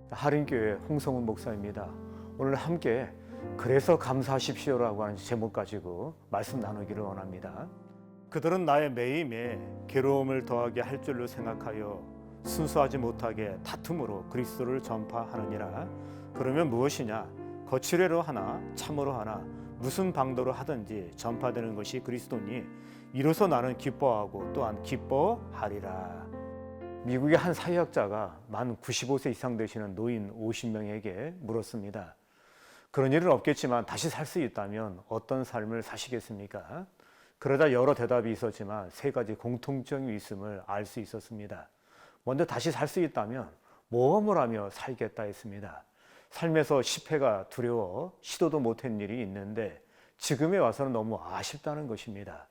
한인교회 홍성훈 목사입니다. 오늘 함께 그래서 감사하십시오라고 하는 제목 가지고 말씀 나누기를 원합니다. 그들은 나의 매임에 괴로움을 더하게 할 줄로 생각하여 순수하지 못하게 다툼으로 그리스도를 전파하느니라. 그러면 무엇이냐? 거칠애로 하나 참으로 하나 무슨 방도로 하든지 전파되는 것이 그리스도니 이로써 나는 기뻐하고 또한 기뻐하리라. 미국의 한 사회학자가 만 95세 이상 되시는 노인 50명에게 물었습니다. 그런 일은 없겠지만 다시 살 수 있다면 어떤 삶을 사시겠습니까? 그러자 여러 대답이 있었지만 세 가지 공통점이 있음을 알 수 있었습니다. 먼저 다시 살 수 있다면 모험을 하며 살겠다 했습니다. 삶에서 실패가 두려워 시도도 못한 일이 있는데 지금에 와서는 너무 아쉽다는 것입니다.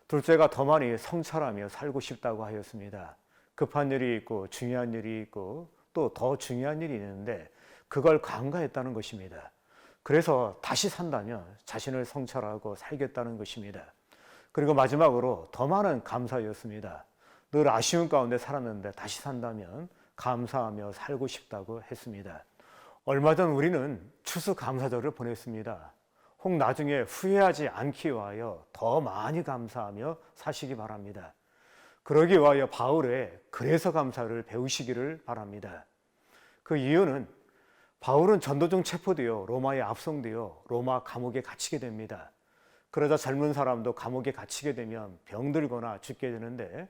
둘째가 더 많이 성찰하며 살고 싶다고 하였습니다. 급한 일이 있고 중요한 일이 있고 또 더 중요한 일이 있는데 그걸 간과했다는 것입니다. 그래서 다시 산다면 자신을 성찰하고 살겠다는 것입니다. 그리고 마지막으로 더 많은 감사였습니다. 늘 아쉬운 가운데 살았는데 다시 산다면 감사하며 살고 싶다고 했습니다. 얼마 전 우리는 추수감사절을 보냈습니다. 혹 나중에 후회하지 않기 위하여 더 많이 감사하며 사시기 바랍니다. 그러기 위하여 바울의 그래서 감사를 배우시기를 바랍니다. 그 이유는 바울은 전도 중 체포되어 로마에 압송되어 로마 감옥에 갇히게 됩니다. 그러자 젊은 사람도 감옥에 갇히게 되면 병들거나 죽게 되는데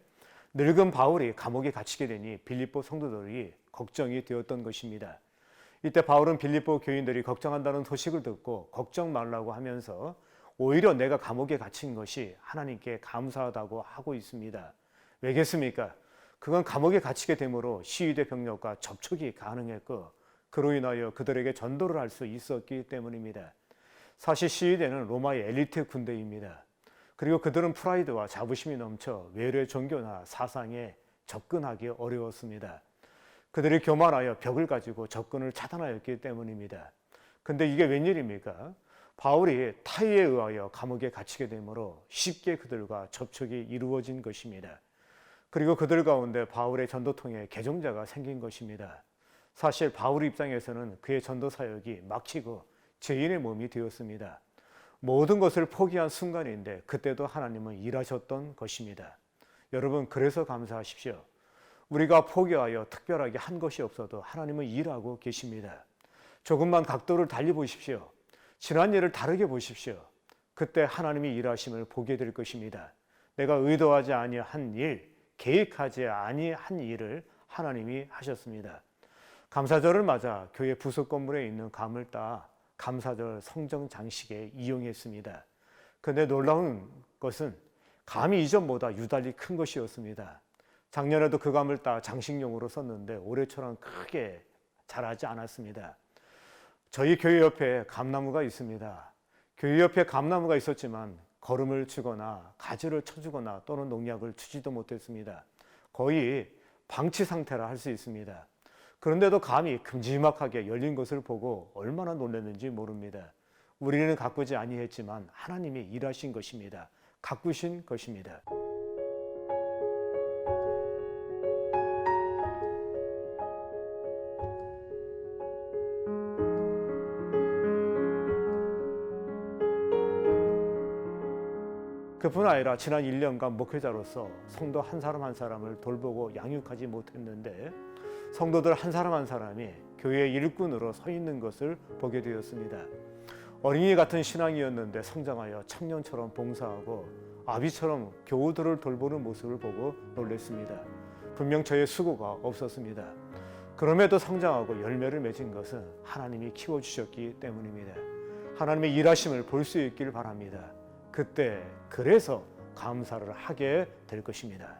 늙은 바울이 감옥에 갇히게 되니 빌립보 성도들이 걱정이 되었던 것입니다. 이때 바울은 빌립보 교인들이 걱정한다는 소식을 듣고 걱정 말라고 하면서 오히려 내가 감옥에 갇힌 것이 하나님께 감사하다고 하고 있습니다. 왜겠습니까? 그건 감옥에 갇히게 되므로 시위대 병력과 접촉이 가능했고 그로 인하여 그들에게 전도를 할 수 있었기 때문입니다. 사실 시위대는 로마의 엘리트 군대입니다. 그리고 그들은 프라이드와 자부심이 넘쳐 외래 종교나 사상에 접근하기 어려웠습니다. 그들이 교만하여 벽을 가지고 접근을 차단하였기 때문입니다. 근데 이게 웬일입니까? 바울이 타의에 의하여 감옥에 갇히게 되므로 쉽게 그들과 접촉이 이루어진 것입니다. 그리고 그들 가운데 바울의 전도통에 개종자가 생긴 것입니다. 사실 바울 입장에서는 그의 전도 사역이 막히고 죄인의 몸이 되었습니다. 모든 것을 포기한 순간인데 그때도 하나님은 일하셨던 것입니다. 여러분, 그래서 감사하십시오. 우리가 포기하여 특별하게 한 것이 없어도 하나님은 일하고 계십니다. 조금만 각도를 달리보십시오. 지난 일을 다르게 보십시오. 그때 하나님이 일하심을 보게 될 것입니다. 내가 의도하지 아니한 일, 계획하지 아니한 일을 하나님이 하셨습니다. 감사절을 맞아 교회 부속 건물에 있는 감을 따 감사절 성정 장식에 이용했습니다. 그런데 놀라운 것은 감이 이전보다 유달리 큰 것이었습니다. 작년에도 그 감을 따 장식용으로 썼는데 올해처럼 크게 자라지 않았습니다. 저희 교회 옆에 감나무가 있습니다. 교회 옆에 감나무가 있었지만 거름을 주거나 가지를 쳐주거나 또는 농약을 주지도 못했습니다. 거의 방치 상태라 할 수 있습니다. 그런데도 감이 큼지막하게 열린 것을 보고 얼마나 놀랐는지 모릅니다. 우리는 가꾸지 아니했지만 하나님이 일하신 것입니다. 가꾸신 것입니다. 그뿐 아니라 지난 1년간 목회자로서 성도 한 사람 한 사람을 돌보고 양육하지 못했는데 성도들 한 사람 한 사람이 교회의 일꾼으로 서 있는 것을 보게 되었습니다. 어린이 같은 신앙이었는데 성장하여 청년처럼 봉사하고 아비처럼 교우들을 돌보는 모습을 보고 놀랐습니다. 분명 저의 수고가 없었습니다. 그럼에도 성장하고 열매를 맺은 것은 하나님이 키워주셨기 때문입니다. 하나님의 일하심을 볼 수 있길 바랍니다. 그때 그래서 감사를 하게 될 것입니다.